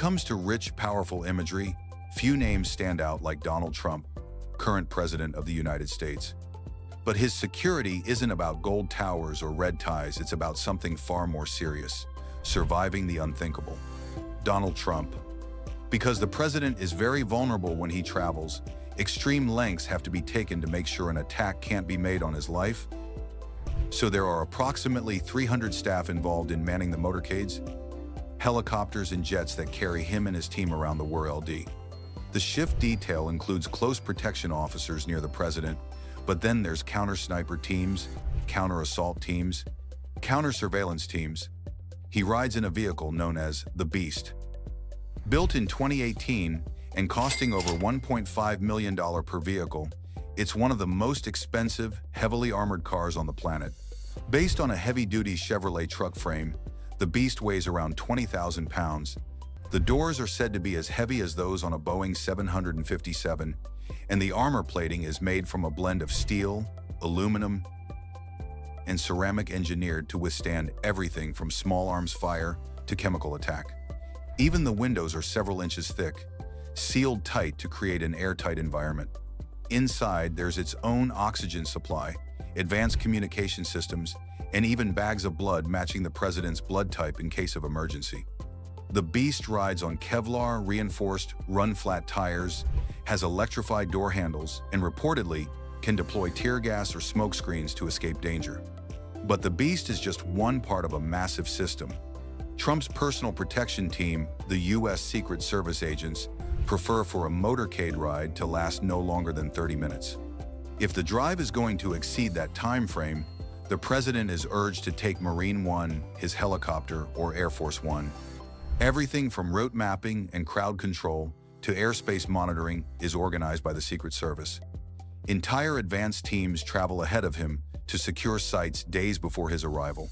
comes to rich, powerful imagery, few names stand out like Donald Trump, current president of the United States. But his security isn't about gold towers or red ties, it's about something far more serious: surviving the unthinkable. Donald Trump. Because the president is very vulnerable when he travels, extreme lengths have to be taken to make sure an attack can't be made on his life. So there are approximately 300 staff involved in manning the motorcades, helicopters and jets that carry him and his team around the world. The shift detail includes close protection officers near the president, but then there's counter-sniper teams, counter-assault teams, counter-surveillance teams. He rides in a vehicle known as the Beast. Built in 2018 and costing over $1.5 million per vehicle, it's one of the most expensive, heavily armored cars on the planet. Based on a heavy-duty Chevrolet truck frame, the Beast weighs around 20,000 pounds. The doors are said to be as heavy as those on a Boeing 757, and the armor plating is made from a blend of steel, aluminum, and ceramic engineered to withstand everything from small arms fire to chemical attack. Even the windows are several inches thick, sealed tight to create an airtight environment. Inside, there's its own oxygen supply, advanced communication systems, and even bags of blood matching the president's blood type in case of emergency. The Beast rides on Kevlar-reinforced run-flat tires, has electrified door handles, and reportedly can deploy tear gas or smoke screens to escape danger. But the Beast is just one part of a massive system. Trump's personal protection team, the U.S. Secret Service agents, prefer for a motorcade ride to last no longer than 30 minutes. If the drive is going to exceed that time frame, the president is urged to take Marine One, his helicopter, or Air Force One. Everything from route mapping and crowd control to airspace monitoring is organized by the Secret Service. Entire advanced teams travel ahead of him to secure sites days before his arrival.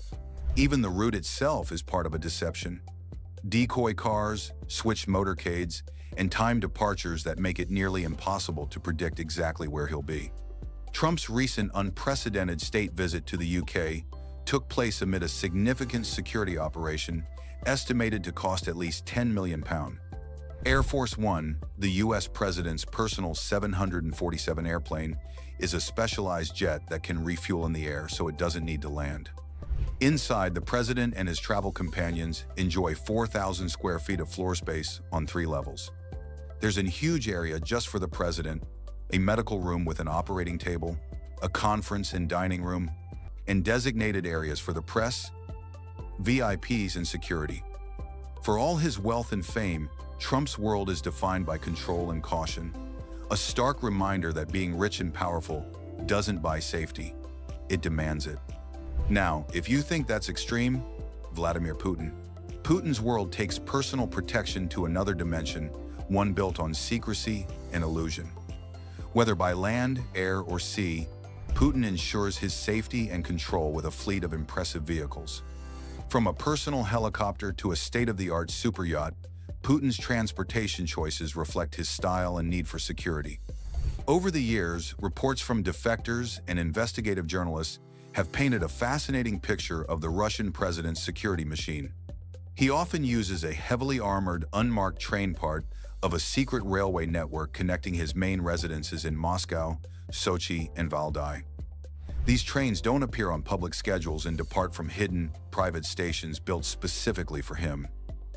Even the route itself is part of a deception. Decoy cars, switched motorcades, and timed departures that make it nearly impossible to predict exactly where he'll be. Trump's recent unprecedented state visit to the UK took place amid a significant security operation estimated to cost at least £10 million. Air Force One, the U.S. President's personal 747 airplane, is a specialized jet that can refuel in the air so it doesn't need to land. Inside, the president and his travel companions enjoy 4,000 square feet of floor space on 3 levels. There's a huge area just for the president, a medical room with an operating table, a conference and dining room, and designated areas for the press, VIPs, and security. For all his wealth and fame, Trump's world is defined by control and caution, a stark reminder that being rich and powerful doesn't buy safety, it demands it. Now, if you think that's extreme, Vladimir Putin. Putin's world takes personal protection to another dimension, one built on secrecy and illusion. Whether by land, air, or sea, Putin ensures his safety and control with a fleet of impressive vehicles. From a personal helicopter to a state-of-the-art superyacht, Putin's transportation choices reflect his style and need for security. Over the years, reports from defectors and investigative journalists have painted a fascinating picture of the Russian president's security machine. He often uses a heavily armored, unmarked train part of a secret railway network connecting his main residences in Moscow, Sochi, and Valdai. These trains don't appear on public schedules and depart from hidden, private stations built specifically for him.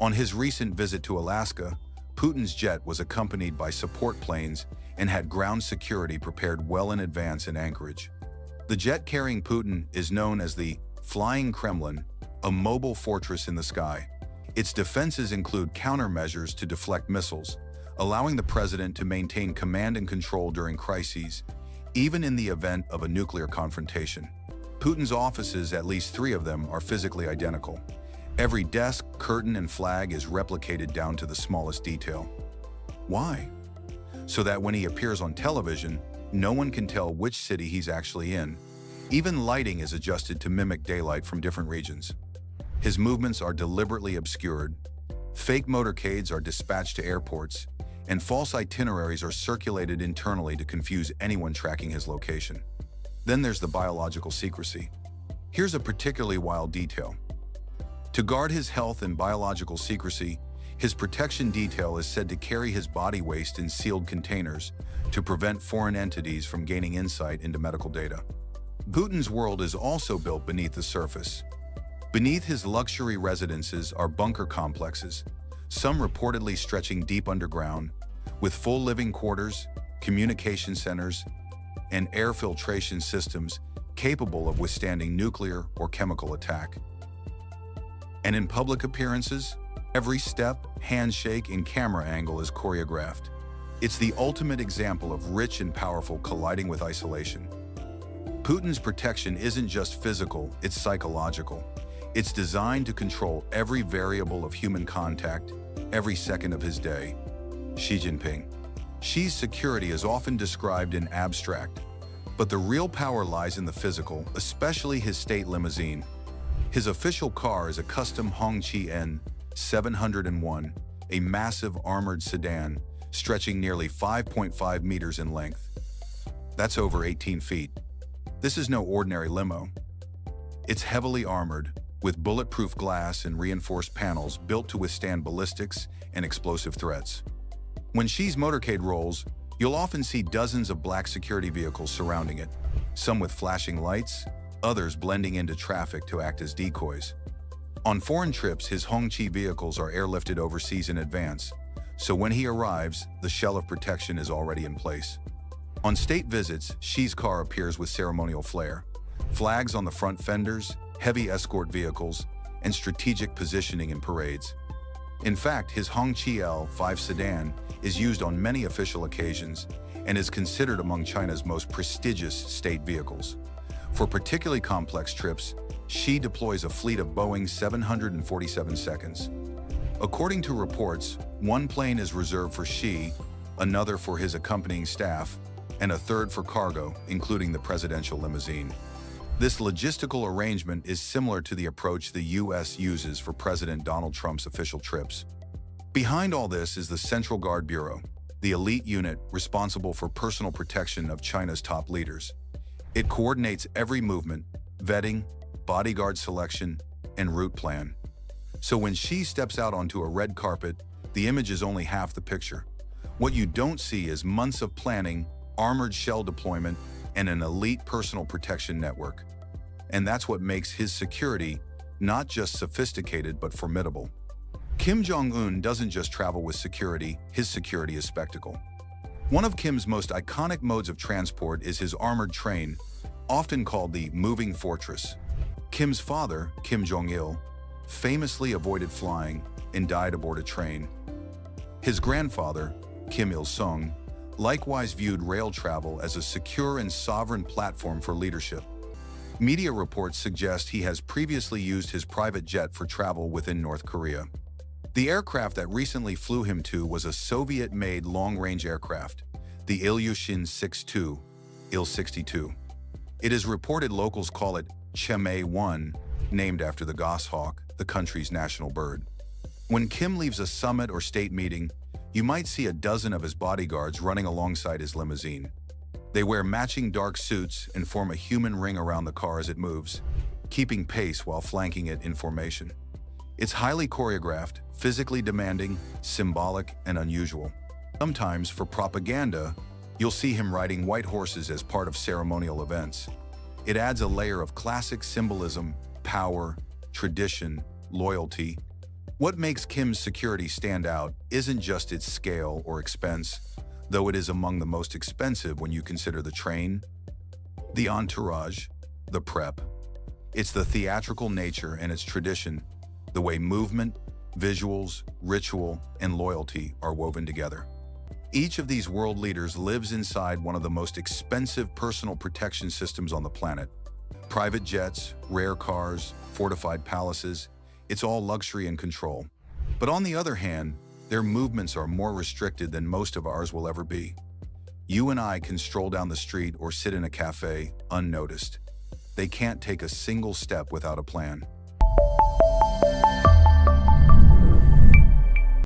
On his recent visit to Alaska, Putin's jet was accompanied by support planes and had ground security prepared well in advance in Anchorage. The jet carrying Putin is known as the Flying Kremlin, a mobile fortress in the sky. Its defenses include countermeasures to deflect missiles, allowing the president to maintain command and control during crises, even in the event of a nuclear confrontation. Putin's offices, at least 3 of them, are physically identical. Every desk, curtain, and flag is replicated down to the smallest detail. Why? So that when he appears on television, no one can tell which city he's actually in. Even lighting is adjusted to mimic daylight from different regions. His movements are deliberately obscured. Fake motorcades are dispatched to airports, and false itineraries are circulated internally to confuse anyone tracking his location. Then there's the biological secrecy. Here's a particularly wild detail. To guard his health and biological secrecy, His protection detail is said to carry his body waste in sealed containers to prevent foreign entities from gaining insight into medical data. Putin's world is also built beneath the surface. Beneath his luxury residences are bunker complexes, some reportedly stretching deep underground, with full living quarters, communication centers, and air filtration systems capable of withstanding nuclear or chemical attack. And in public appearances, every step, handshake, and camera angle is choreographed. It's the ultimate example of rich and powerful colliding with isolation. Putin's protection isn't just physical, it's psychological. It's designed to control every variable of human contact, every second of his day. Xi Jinping. Xi's security is often described in abstract, but the real power lies in the physical, especially his state limousine. His official car is a custom Hongqi N701, a massive armored sedan stretching nearly 5.5 meters in length. That's over 18 feet. This is no ordinary limo. It's heavily armored, with bulletproof glass and reinforced panels built to withstand ballistics and explosive threats. When Xi's motorcade rolls, you'll often see dozens of black security vehicles surrounding it, some with flashing lights, others blending into traffic to act as decoys. On foreign trips, his Hongqi vehicles are airlifted overseas in advance, so when he arrives, the shell of protection is already in place. On state visits, Xi's car appears with ceremonial flair, flags on the front fenders, heavy escort vehicles, and strategic positioning in parades. In fact, his Hongqi L5 sedan is used on many official occasions and is considered among China's most prestigious state vehicles. For particularly complex trips, Xi deploys a fleet of Boeing 747 seconds. According to reports, one plane is reserved for Xi, another for his accompanying staff, and a third for cargo, including the presidential limousine. This logistical arrangement is similar to the approach the U.S. uses for President Donald Trump's official trips. Behind all this is the Central Guard Bureau, the elite unit responsible for personal protection of China's top leaders. It coordinates every movement, vetting, bodyguard selection, and route plan. So when Xi steps out onto a red carpet, the image is only half the picture. What you don't see is months of planning, armored shell deployment, and an elite personal protection network. And that's what makes his security not just sophisticated but formidable. Kim Jong Un doesn't just travel with security, his security is spectacle. One of Kim's most iconic modes of transport is his armored train, often called the moving fortress. Kim's father, Kim Jong Il, famously avoided flying and died aboard a train. His grandfather, Kim Il-sung, likewise viewed rail travel as a secure and sovereign platform for leadership. Media reports suggest he has previously used his private jet for travel within North Korea. The aircraft that recently flew him to was a Soviet-made long-range aircraft, the Ilyushin 62, Il-62. It is reported locals call it Cheme-1, named after the goshawk, the country's national bird. When Kim leaves a summit or state meeting, you might see a dozen of his bodyguards running alongside his limousine. They wear matching dark suits and form a human ring around the car as it moves, keeping pace while flanking it in formation. It's highly choreographed, physically demanding, symbolic, and unusual. Sometimes, for propaganda, you'll see him riding white horses as part of ceremonial events. It adds a layer of classic symbolism, power, tradition, loyalty. What makes Kim's security stand out isn't just its scale or expense, though it is among the most expensive when you consider the train, the entourage, the prep. It's the theatrical nature and its tradition, the way movement, visuals, ritual, and loyalty are woven together. Each of these world leaders lives inside one of the most expensive personal protection systems on the planet. Private jets, rare cars, fortified palaces, it's all luxury and control. But on the other hand, their movements are more restricted than most of ours will ever be. You and I can stroll down the street or sit in a cafe unnoticed. They can't take a single step without a plan.